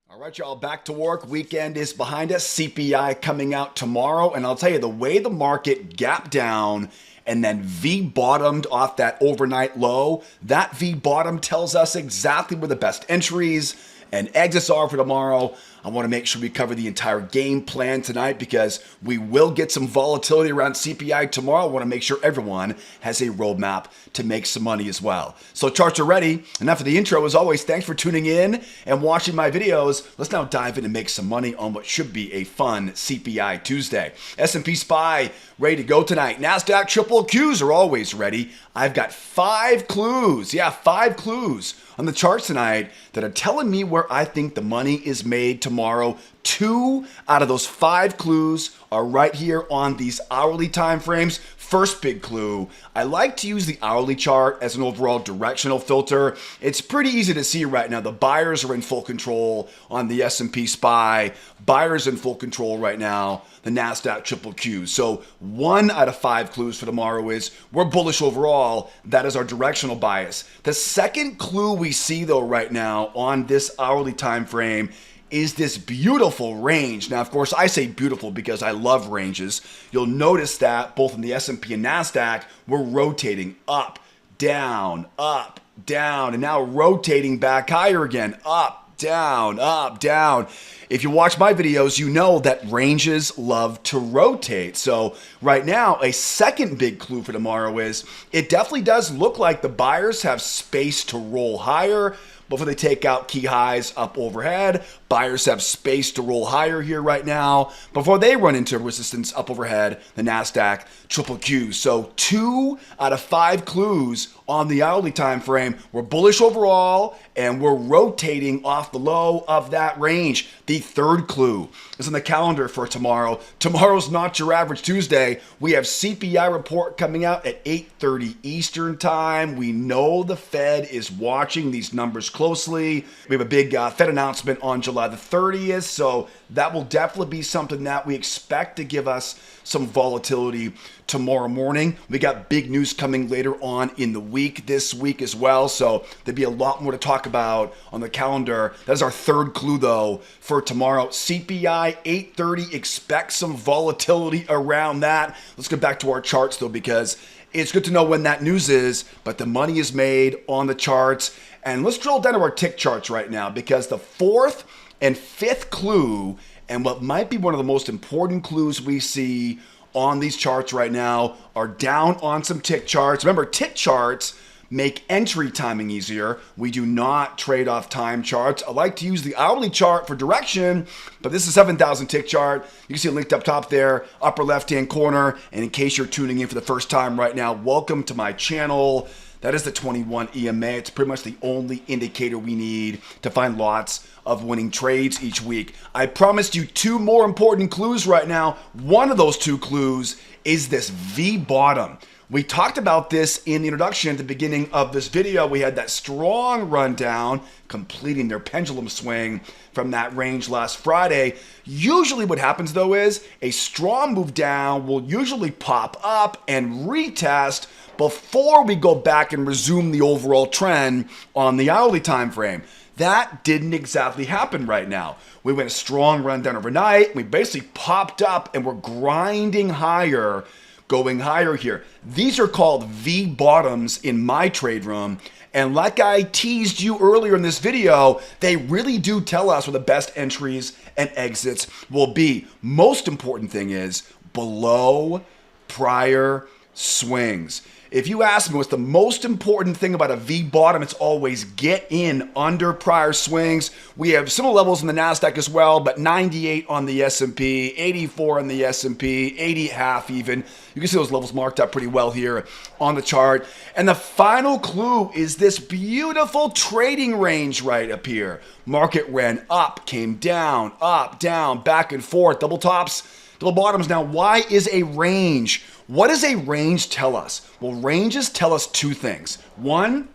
All right, y'all, back to work. Weekend is behind us. CPI coming out tomorrow. And I'll tell you, the way the market gapped down and then V-bottomed off that overnight low, that V-bottom tells us exactly where the best entries and exits are for tomorrow. I want to make sure we cover the entire game plan tonight because we will get some volatility around CPI tomorrow. I want to make sure everyone has a roadmap to make some money as well. So charts are ready. Enough of the intro. As always, thanks for tuning in and watching my videos. Let's now dive in and make some money on what should be a fun CPI Tuesday. S&P SPY ready to go tonight. NASDAQ triple Qs are always ready. I've got 5 clues. Yeah, 5 clues on the charts tonight that are telling me where I think the money is made tomorrow. 2 out of those 5 clues are right here on these hourly time frames. First big clue, I like to use the hourly chart as an overall directional filter. It's pretty easy to see right now. The buyers are in full control on the S&P SPY. Buyers in full control right now, the NASDAQ triple Q. So 1 out of 5 clues for tomorrow is we're bullish overall. That is our directional bias. The second clue we see though right now on this hourly time frame is this beautiful range. Now, of course, I say beautiful because I love ranges. You'll notice that both in the S&P and NASDAQ, we're rotating up, down, and now rotating back higher again, up, down, up, down. If you watch my videos, you know that ranges love to rotate. So right now, a second big clue for tomorrow is it definitely does look like the buyers have space to roll higher before they take out key highs up overhead. Buyers have space to roll higher here right now before they run into resistance up overhead, the NASDAQ triple Q. So 2 out of 5 clues on the hourly time frame. We're bullish overall and we're rotating off the low of that range. The third clue is on the calendar for tomorrow. Tomorrow's not your average Tuesday. We have CPI report coming out at 8:30 Eastern time. We know the Fed is watching these numbers closely. We have a big Fed announcement on July the 30th, so that will definitely be something that we expect to give us some volatility tomorrow morning. We got big news coming later on in the week, this week as well, so there'll be a lot more to talk about on the calendar. That is our third clue though for tomorrow. CPI 8:30, expect some volatility around that. Let's get back to our charts though, because it's good to know when that news is, but the money is made on the charts. And let's drill down to our tick charts right now, because the fourth and fifth clue, and what might be one of the most important clues we see on these charts right now, are down on some tick charts. Remember, tick charts make entry timing easier. We do not trade off time charts. I like to use the hourly chart for direction, but this is a 7,000 tick chart. You can see it linked up top there, upper left-hand corner. And in case you're tuning in for the first time right now, welcome to my channel. That is the 21 EMA. It's pretty much the only indicator we need to find lots of winning trades each week. I promised you 2 more important clues right now. One of those 2 clues is this V bottom. We talked about this in the introduction at the beginning of this video. We had that strong run down, completing their pendulum swing from that range last Friday. Usually what happens though is a strong move down will usually pop up and retest before we go back and resume the overall trend on the hourly time frame. That didn't exactly happen right now. We went a strong run down overnight. We basically popped up and we're grinding higher, going higher here. These are called V bottoms in my trade room. And like I teased you earlier in this video, they really do tell us where the best entries and exits will be. Most important thing is below prior swings. If you ask me what's the most important thing about a V bottom, it's always get in under prior swings. We have similar levels in the NASDAQ as well, but 98 on the S&P, 84 on the S&P, 80.5 even. You can see those levels marked up pretty well here on the chart. And the final clue is this beautiful trading range right up here. Market ran up, came down, up, down, back and forth, double tops, double bottoms. Now, why is a range? What does a range tell us? Well, ranges tell us 2 things. One,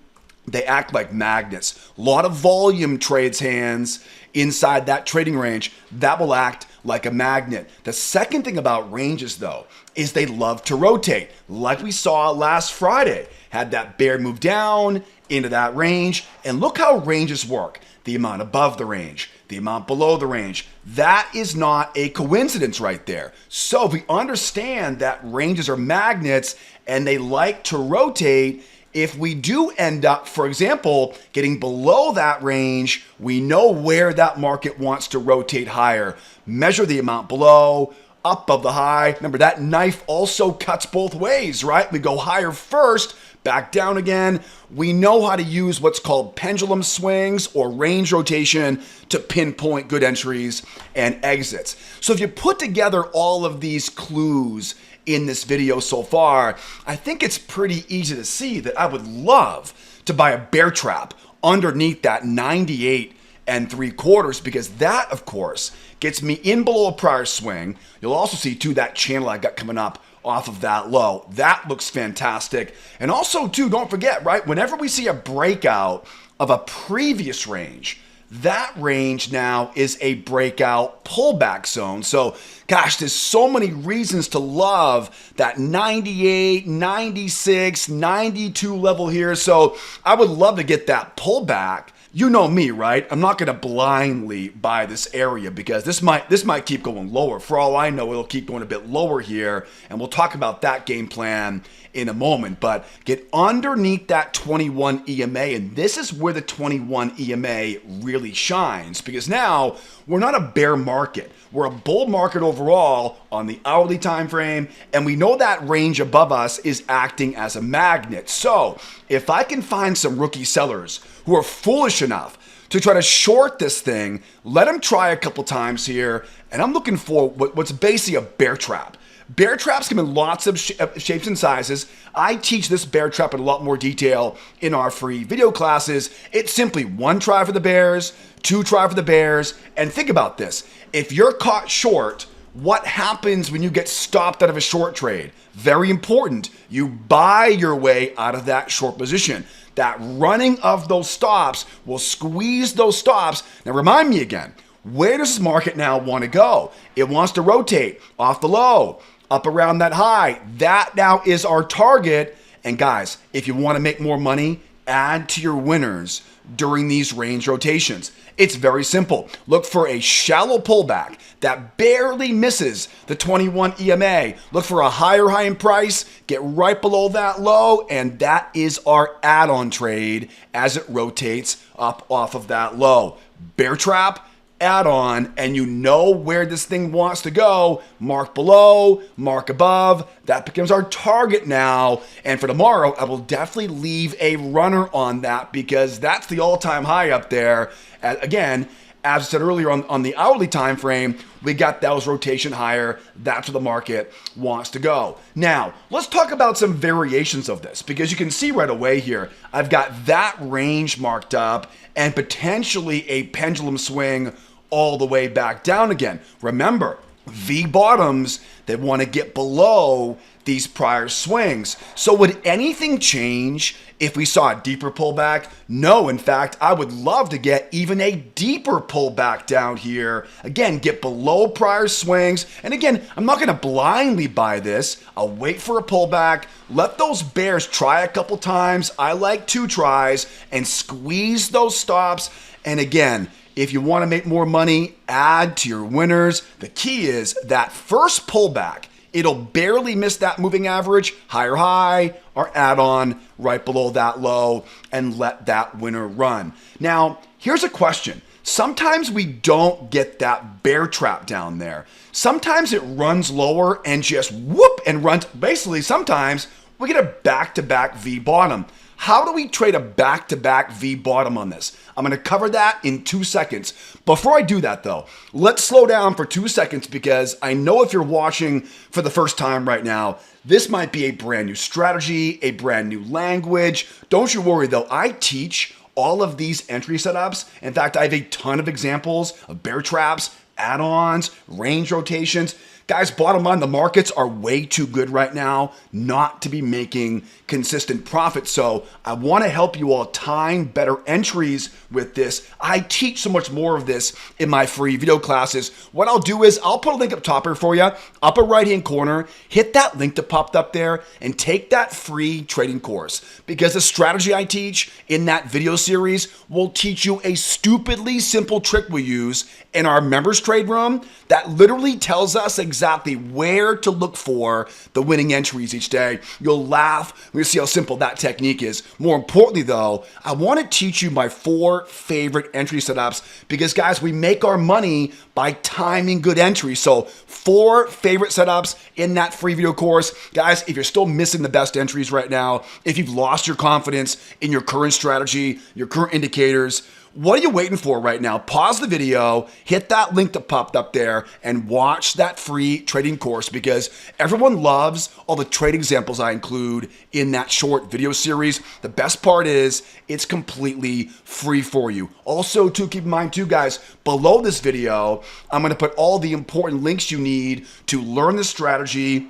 they act like magnets. A lot of volume trades hands inside that trading range. That will act like a magnet. The second thing about ranges, though, is they love to rotate. Like we saw last Friday. Had that bear move down into that range. And look how ranges work. The amount above the range, the amount below the range. That is not a coincidence right there. So if we understand that ranges are magnets and they like to rotate, if we do end up, for example, getting below that range, we know where that market wants to rotate higher. Measure the amount below, up of the high. Remember, that knife also cuts both ways, right? We go higher first, back down again. We know how to use what's called pendulum swings or range rotation to pinpoint good entries and exits. So if you put together all of these clues in this video so far, I think it's pretty easy to see that I would love to buy a bear trap underneath that 98 3/4, because that, of course, gets me in below a prior swing. You'll also see too that channel I got coming up off of that low. That looks fantastic. And also too, don't forget, right, whenever we see a breakout of a previous range, that range now is a breakout pullback zone. So gosh, there's so many reasons to love that 98, 96, 92 level here. So I would love to get that pullback. You know me, right? I'm not going to blindly buy this area because this might keep going lower. For all I know, it'll keep going a bit lower here, and we'll talk about that game plan in a moment. But get underneath that 21 EMA, and this is where the 21 EMA really shines, because now we're not a bear market. We're a bull market overall on the hourly time frame, and we know that range above us is acting as a magnet. So if I can find some rookie sellers who are foolish enough to try to short this thing, let them try a couple times here, and I'm looking for what's basically a bear trap. Bear traps come in lots of shapes and sizes. I teach this bear trap in a lot more detail in our free video classes. It's simply 1 try for the bears, 2 try for the bears, and think about this. If you're caught short, what happens when you get stopped out of a short trade? Very important. You buy your way out of that short position. That running of those stops will squeeze those stops. Now remind me again, where does this market now want to go? It wants to rotate off the low, up around that high. That now is our target. And guys, if you want to make more money, add to your winners during these range rotations. It's very simple. Look for a shallow pullback that barely misses the 21 EMA. Look for a higher high in price, get right below that low, and that is our add-on trade as it rotates up off of that low. Bear trap, add-on, and you know where this thing wants to go. Mark below, mark above. That becomes our target now. And for tomorrow, I will definitely leave a runner on that because that's the all-time high up there. Again, as I said earlier on the hourly time frame, we got those rotation higher. That's where the market wants to go. Now, let's talk about some variations of this, because you can see right away here, I've got that range marked up and potentially a pendulum swing all the way back down again. Remember, V bottoms, they want to get below these prior swings. So would anything change if we saw a deeper pullback? No, in fact, I would love to get even a deeper pullback down here. Again, get below prior swings. And again, I'm not going to blindly buy this. I'll wait for a pullback. Let those bears try a couple times. I like 2 tries and squeeze those stops. And again, if you want to make more money, add to your winners. The key is that first pullback, it'll barely miss that moving average, higher high, or add-on right below that low, and let that winner run. Now, here's a question. Sometimes we don't get that bear trap down there. Sometimes it runs lower and just whoop and runs. Basically, sometimes we get a back-to-back V bottom. How do we trade a back-to-back V bottom on this? I'm going to cover that in 2 seconds. Before I do that though, let's slow down for 2 seconds, because I know if you're watching for the first time right now, this might be a brand new strategy, a brand new language. Don't you worry though, I teach all of these entry setups. In fact, I have a ton of examples of bear traps, add-ons, range rotations. Guys, bottom line, the markets are way too good right now not to be making consistent profits. So I want to help you all time better entries with this. I teach so much more of this in my free video classes. What I'll do is I'll put a link up top here for you, upper right-hand corner. Hit that link that popped up there and take that free trading course, because the strategy I teach in that video series will teach you a stupidly simple trick we use in our members trade room that literally tells us exactly where to look for the winning entries each day. You'll laugh when you see how simple that technique is. More importantly though, I want to teach you my 4 favorite entry setups, because guys, we make our money by timing good entries. So 4 favorite setups in that free video course. Guys, if you're still missing the best entries right now, if you've lost your confidence in your current strategy, your current indicators, what are you waiting for right now? Pause the video, hit that link that popped up there, and watch that free trading course, because everyone loves all the trade examples I include in that short video series. The best part is it's completely free for you. Also, to keep in mind too, guys, below this video, I'm going to put all the important links you need to learn the strategy,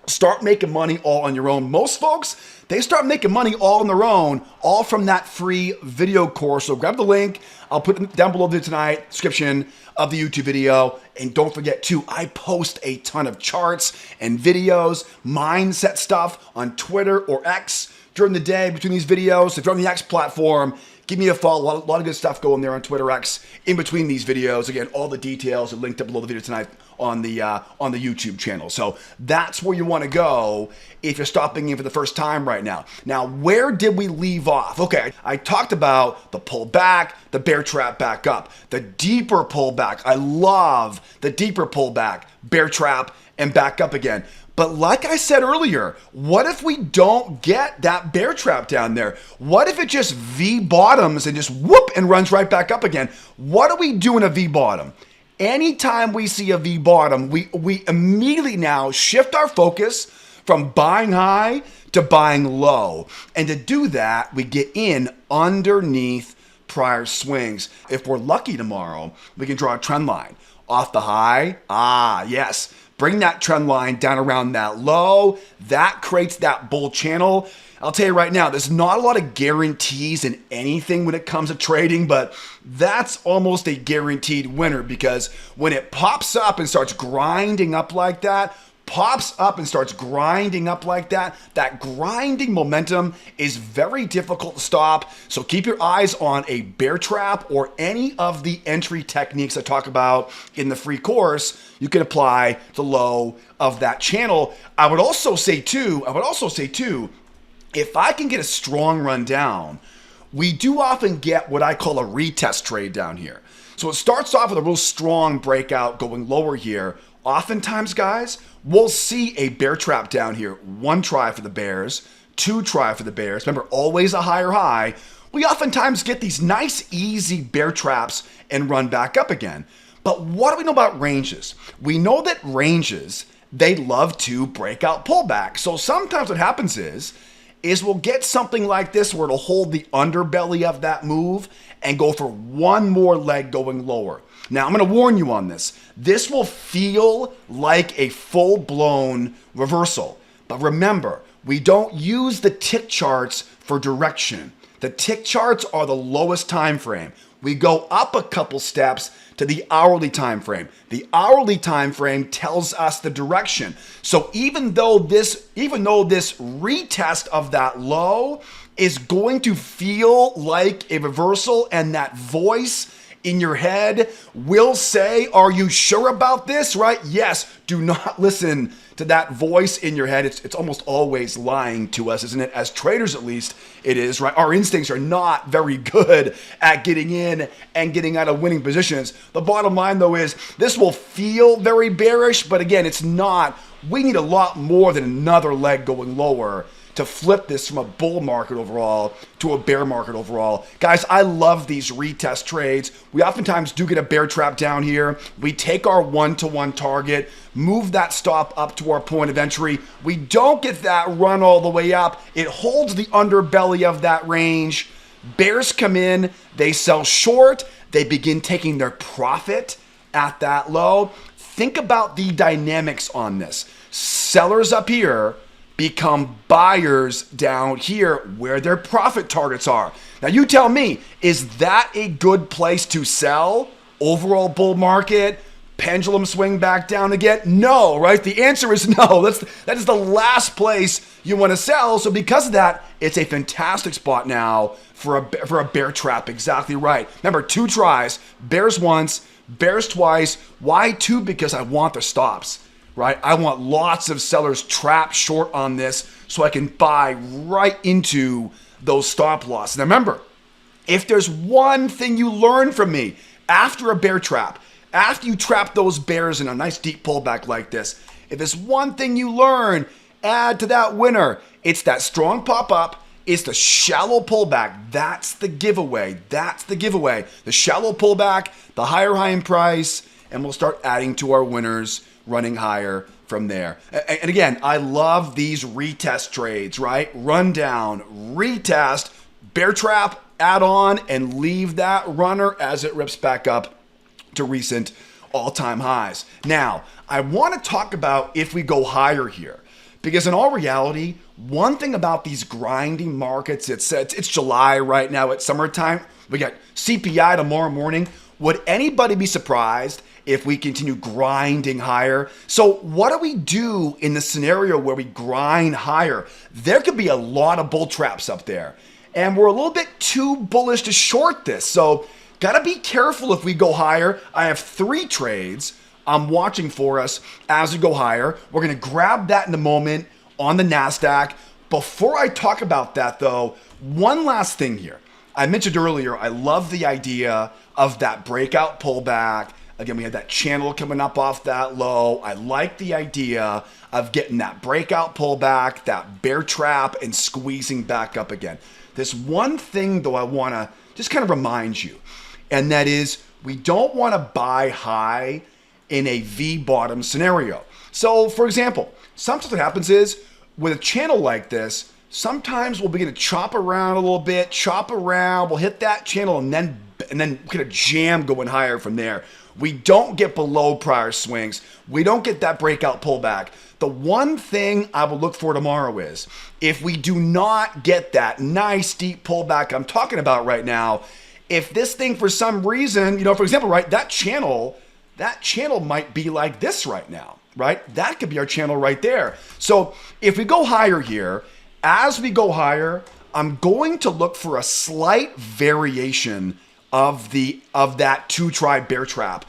start making money all on your own. Most folks, they start making money all on their own, all from that free video course. So grab the link. I'll put it down below the description of the YouTube video. And don't forget too, I post a ton of charts and videos, mindset stuff on Twitter or X during the day between these videos. If you're on the X platform, give me a follow. A lot of good stuff going there on Twitter X in between these videos. Again, all the details are linked up below the video tonight on the YouTube channel. So that's where you want to go if you're stopping in for the first time right now. Now, where did we leave off? Okay, I talked about the pullback, the bear trap back up, the deeper pullback. I love the deeper pullback, bear trap, and back up again. But like I said earlier, what if we don't get that bear trap down there? What if it just V bottoms and just whoop and runs right back up again? What do we do in a V bottom? Anytime we see a V bottom, we immediately now shift our focus from buying high to buying low. And to do that, we get in underneath prior swings. If we're lucky tomorrow, we can draw a trend line off the high. Yes. Bring that trend line down around that low. That creates that bull channel. I'll tell you right now, there's not a lot of guarantees in anything when it comes to trading, but that's almost a guaranteed winner, because when it pops up and starts grinding up like that, that grinding momentum is very difficult to stop. So keep your eyes on a bear trap or any of the entry techniques I talk about in the free course. You can apply the low of that channel. I would also say too, if I can get a strong run down, we do often get what I call a retest trade down here. So it starts off with a real strong breakout going lower here. Oftentimes, guys, we'll see a bear trap down here. 1 try for the bears, 2 try for the bears. Remember, always a higher high. We oftentimes get these nice, easy bear traps and run back up again. But what do we know about ranges? We know that ranges, they love to break out pullback. So sometimes what happens is we'll get something like this where it'll hold the underbelly of that move and go for one more leg going lower. Now, I'm going to warn you on this. This will feel like a full-blown reversal. But remember, we don't use the tick charts for direction. The tick charts are the lowest time frame. We go up a couple steps to the hourly time frame. The hourly time frame tells us the direction. So even though this retest of that low is going to feel like a reversal, and that voice in your head will say, are you sure about this, right? Yes, do not listen to that voice in your head. It's almost always lying to us, isn't it? As traders, at least it is, right? Our instincts are not very good at getting in and getting out of winning positions. The bottom line though is this will feel very bearish, but again, it's not. We need a lot more than another leg going lower to flip this from a bull market overall to a bear market overall. Guys, I love these retest trades. We oftentimes do get a bear trap down here. We take our 1-to-1 target, move that stop up to our point of entry. We don't get that run all the way up. It holds the underbelly of that range. Bears come in, they sell short, they begin taking their profit at that low. think about the dynamics on this. Sellers up here become buyers down here where their profit targets are. Now you tell me, is that a good place to sell? Overall bull market, pendulum swing back down again? No, right? The answer is no. That is the last place you want to sell. So because of that, it's a fantastic spot now for a bear trap. Exactly right. Remember, 2 tries, bears once, bears twice. Why 2? Because I want the stops, right? I want lots of sellers trapped short on this so I can buy right into those stop losses. Now remember, if there's one thing you learn from me after a bear trap, after you trap those bears in a nice deep pullback like this, if there's one thing you learn, add to that winner, it's that strong pop up, it's the shallow pullback. That's the giveaway. That's the giveaway. The shallow pullback, the higher high in price, and we'll start adding to our winners, running higher from there. And again, I love these retest trades, right? Run down, retest, bear trap, add on, and leave that runner as it rips back up to recent all-time highs. Now, I want to talk about if we go higher here, because in all reality, one thing about these grinding markets, it's July right now, it's summertime. We got CPI tomorrow morning. Would anybody be surprised if we continue grinding higher? So what do we do in the scenario where we grind higher? There could be a lot of bull traps up there, and we're a little bit too bullish to short this. So gotta be careful if we go higher. I have 3 trades I'm watching for us as we go higher. We're gonna grab that in a moment on the NASDAQ. Before I talk about that though, one last thing here. I mentioned earlier, I love the idea of that breakout pullback. Again, we had that channel coming up off that low. I like the idea of getting that breakout pullback, that bear trap, and squeezing back up again. There's one thing though I wanna just kind of remind you, and that is we don't wanna buy high in a V-bottom scenario. So for example, sometimes what happens is with a channel like this, sometimes we'll begin to chop around a little bit, we'll hit that channel and then kind of jam going higher from there. We don't get below prior swings. We don't get that breakout pullback. The one thing I will look for tomorrow is if we do not get that nice deep pullback I'm talking about right now, if this thing for some reason, for example, right, that channel might be like this right now, right? That could be our channel right there. So if we go higher here, as we go higher, I'm going to look for a slight variation of that 2-try bear trap.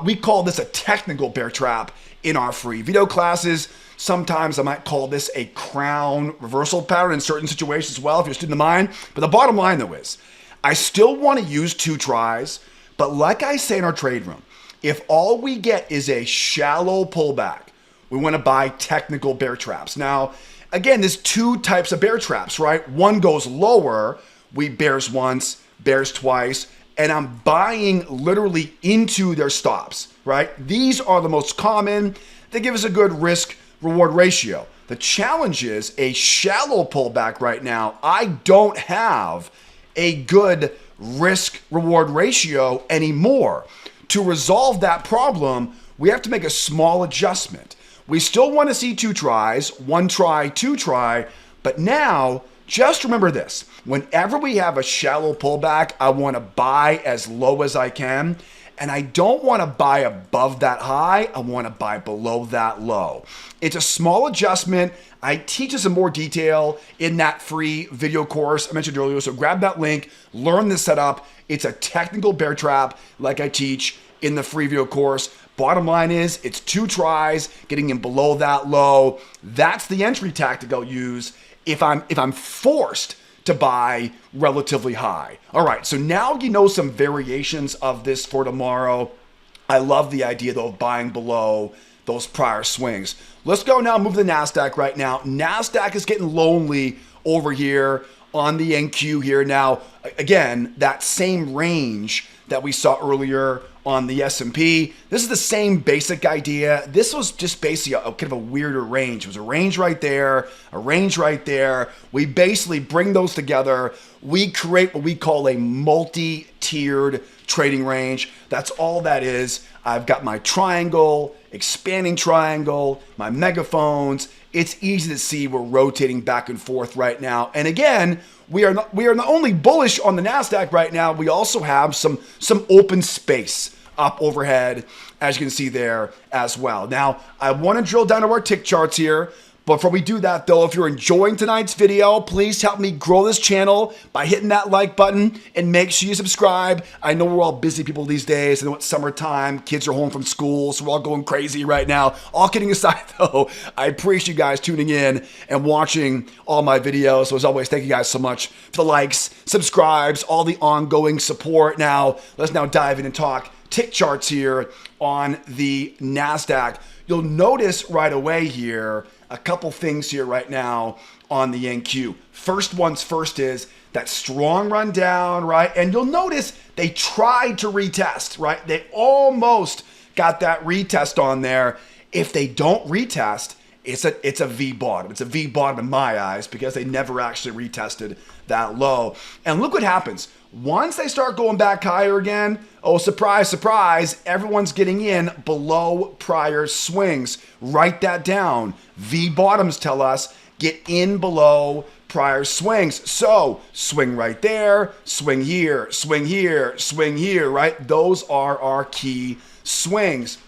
We call this a technical bear trap in our free video classes. Sometimes I might call this a crown reversal pattern in certain situations as well, if you're a student of mine. But the bottom line though is, I still want to use 2 tries, but like I say in our trade room, if all we get is a shallow pullback, we want to buy technical bear traps. Now, again, there's 2 types of bear traps, right? One goes lower, we bears once, bears twice, and I'm buying literally into their stops, right? These are the most common. They give us a good risk reward ratio. The challenge is a shallow pullback right now. I don't have a good risk reward ratio anymore. To resolve that problem, we have to make a small adjustment. We still want to see 2 tries, 1 try, 2 try, but now just remember this. Whenever we have a shallow pullback, I want to buy as low as I can, and I don't want to buy above that high. I want to buy below that low. It's a small adjustment. I teach this in more detail in that free video course I mentioned earlier, so grab that link, learn this setup. It's a technical bear trap like I teach in the free video course. Bottom line is it's 2 tries, getting in below that low. That's the entry tactic I'll use if I'm forced to buy relatively high. All right, so now you know some variations of this for tomorrow. I love the idea though of buying below those prior swings. Let's go now, move to the NASDAQ right now. NASDAQ is getting lonely over here on the NQ here. Now, again, that same range that we saw earlier on the S&P. This is the same basic idea. This was just basically a kind of a weirder range. It was a range right there, a range right there. We basically bring those together. We create what we call a multi-tiered trading range. That's all that is. I've got my triangle, expanding triangle, my megaphones. It's easy to see we're rotating back and forth right now. And again, we are not only bullish on the NASDAQ right now, we also have some open space up overhead, as you can see there as well. Now, I want to drill down to our tick charts here. But before we do that, though, if you're enjoying tonight's video, please help me grow this channel by hitting that like button and make sure you subscribe. I know we're all busy people these days. I know it's summertime. Kids are home from school, so we're all going crazy right now. All kidding aside, though, I appreciate you guys tuning in and watching all my videos. So as always, thank you guys so much for the likes, subscribes, all the ongoing support. Now, let's now dive in and talk tick charts here on the NASDAQ. You'll notice right away here a couple things here right now on the NQ. First one's first is that strong run down, right? And you'll notice they tried to retest, right? They almost got that retest on there. If they don't retest, it's a V bottom. It's a V bottom in my eyes because they never actually retested that low. And look what happens. Once they start going back higher again, oh, surprise, surprise, everyone's getting in below prior swings. Write that down. V bottoms tell us get in below prior swings. So swing right there, swing here, swing here, swing here, right? Those are our key swings.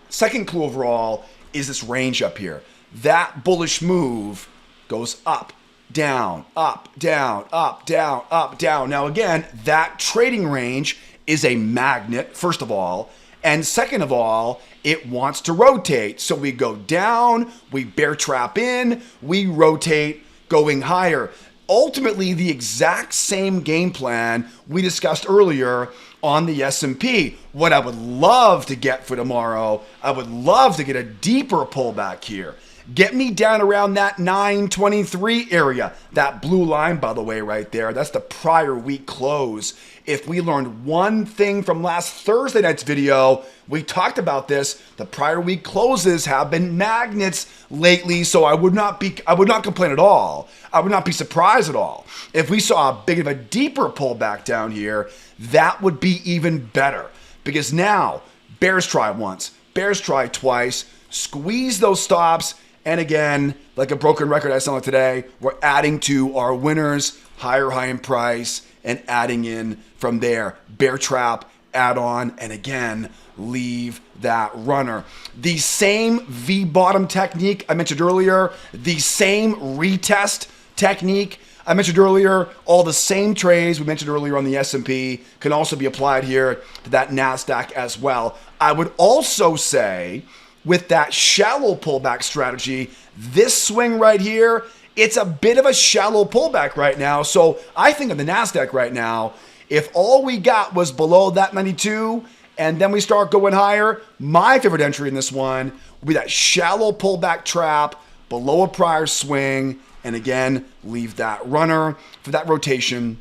Second clue overall is this range up here. That bullish move goes up, down, up, down, up, down, up, down. Now again, that trading range is a magnet, first of all, and second of all, it wants to rotate. So we go down, we bear trap in, we rotate going higher. Ultimately, the exact same game plan we discussed earlier on the S&P. What I would love to get for tomorrow, I would love to get a deeper pullback here. Get me down around that 923 area. That blue line, by the way, right there, that's the prior week close. If we learned one thing from last Thursday night's video, we talked about this. The prior week closes have been magnets lately, so I would not complain at all. I would not be surprised at all. If we saw a big of a deeper pullback down here, that would be even better. Because now, bears try once, bears try twice, squeeze those stops, and again, like a broken record I sound like today, we're adding to our winners, higher high in price, and adding in from there. Bear trap, add on, and again, leave that runner. The same V-bottom technique I mentioned earlier, the same retest technique I mentioned earlier, all the same trades we mentioned earlier on the S&P can also be applied here to that NASDAQ as well. I would also say, with that shallow pullback strategy, this swing right here, it's a bit of a shallow pullback right now. So I think of the NASDAQ right now, if all we got was below that 92 and then we start going higher, my favorite entry in this one would be that shallow pullback trap below a prior swing. And again, leave that runner for that rotation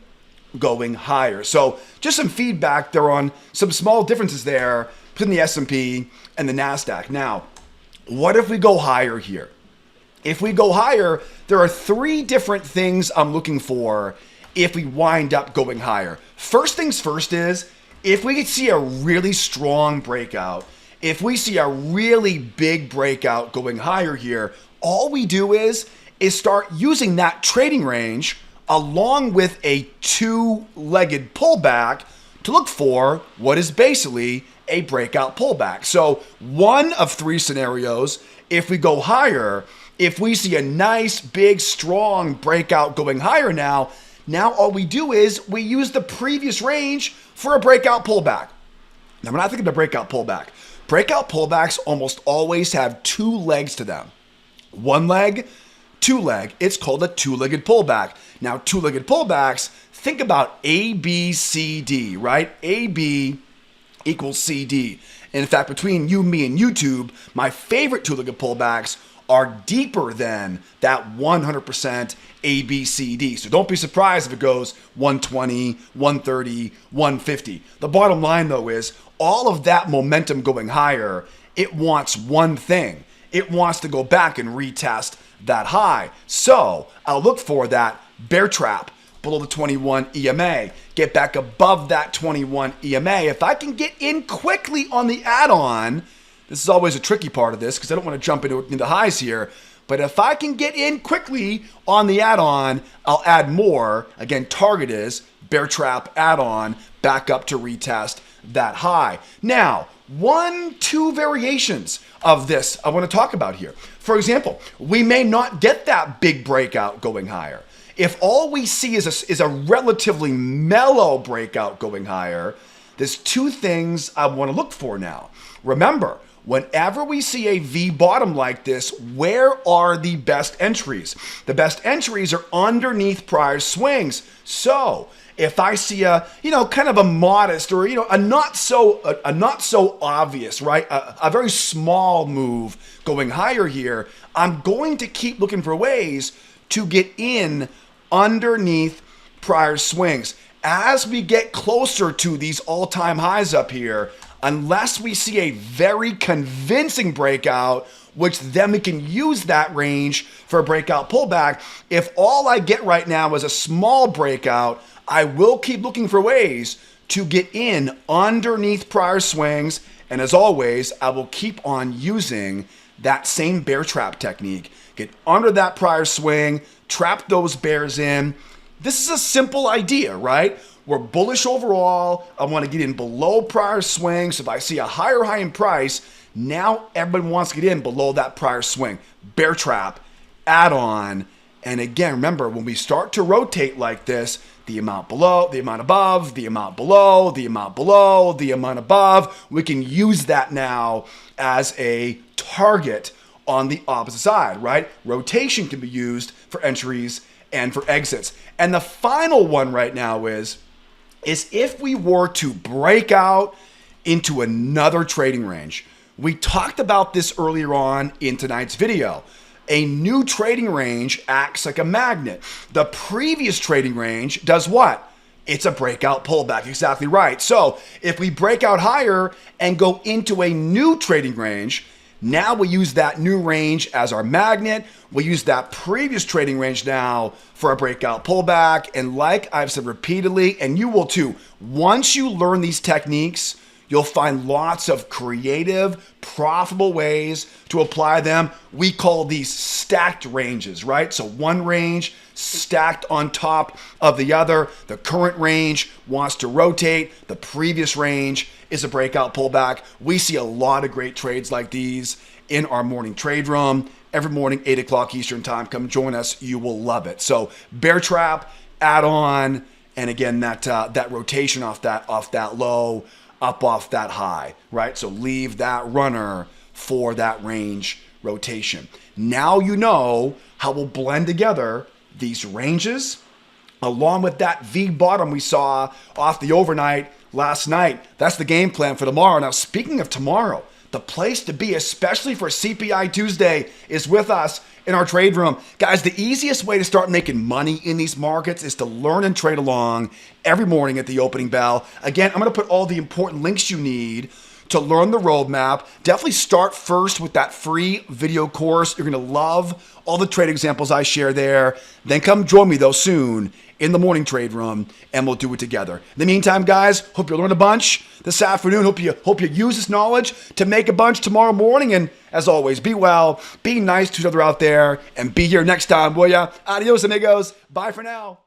going higher. So just some feedback there on some small differences there between the S&P and the NASDAQ. Now, what if we go higher here? If we go higher, there are three different things I'm looking for if we wind up going higher. First things first is, if we could see a really strong breakout, if we see a really big breakout going higher here, all we do is start using that trading range along with a two-legged pullback to look for what is basically a breakout pullback. So one of three scenarios, if we go higher, if we see a nice, big, strong breakout going higher now all we do is we use the previous range for a breakout pullback. Now, when I think of a breakout pullbacks almost always have two legs to them. One leg, two leg. It's called a two-legged pullback. Now, two-legged pullbacks, think about A, B, C, D, right? A, B equals C, D. In fact, between you, me, and YouTube, my favorite two-legged pullbacks are deeper than that 100% A, B, C, D. So don't be surprised if it goes 120, 130, 150. The bottom line, though, is all of that momentum going higher, it wants one thing. It wants to go back and retest that high. So I'll look for that bear trap below the 21 EMA, get back above that 21 EMA. If I can get in quickly on the add-on, this is always a tricky part of this because I don't want to jump into the highs here, but if I can get in quickly on the add-on, I'll add more. Again, target is bear trap add-on back up to retest that high. Now, 1-2 variations of this I want to talk about here. For example, we may not get that big breakout going higher. If all we see is a relatively mellow breakout going higher, there's two things I want to look for now. Remember, whenever we see a V bottom like this, where are the best entries? The best entries are underneath prior swings. So if I see a, kind of a modest or, a not so obvious, right? A very small move going higher here, I'm going to keep looking for ways to get in underneath prior swings. As we get closer to these all-time highs up here, unless we see a very convincing breakout, which then we can use that range for a breakout pullback. If all I get right now is a small breakout, I will keep looking for ways to get in underneath prior swings. And as always, I will keep on using that same bear trap technique. Get under that prior swing, trap those bears in. This is a simple idea, right? We're bullish overall. I want to get in below prior swings. If I see a higher high in price, now everybody wants to get in below that prior swing. Bear trap, add on. And again, remember, when we start to rotate like this, the amount below, the amount above, the amount below, the amount below, the amount above, we can use that now as a target on the opposite side, right? Rotation can be used for entries and for exits. And the final one right now is if we were to break out into another trading range. We talked about this earlier on in tonight's video. A new trading range acts like a magnet. The previous trading range does what? It's a breakout pullback, exactly right. So if we break out higher and go into a new trading range, now we use that new range as our magnet. We use that previous trading range now for a breakout pullback. And like I've said repeatedly, and you will too, once you learn these techniques, you'll find lots of creative, profitable ways to apply them. We call these stacked ranges, right? So one range stacked on top of the other. The current range wants to rotate. The previous range is a breakout pullback. We see a lot of great trades like these in our morning trade room. Every morning, 8 o'clock Eastern time. Come join us. You will love it. So bear trap, add on, and again, that rotation off that low, up off that high, right? So leave that runner for that range rotation. Now you know how we'll blend together these ranges along with that V bottom we saw off the overnight last night. That's the game plan for tomorrow. Now, speaking of tomorrow, the place to be, especially for CPI Tuesday, is with us in our trade room. Guys, the easiest way to start making money in these markets is to learn and trade along every morning at the opening bell. Again, I'm going to put all the important links you need to learn the roadmap. Definitely start first with that free video course. You're going to love all the trade examples I share there. Then come join me, though, soon in the morning trade room, and we'll do it together. In the meantime, guys, hope you learn a bunch this afternoon. Hope you use this knowledge to make a bunch tomorrow morning. And as always, be well, be nice to each other out there, and be here next time, will ya? Adios, amigos. Bye for now.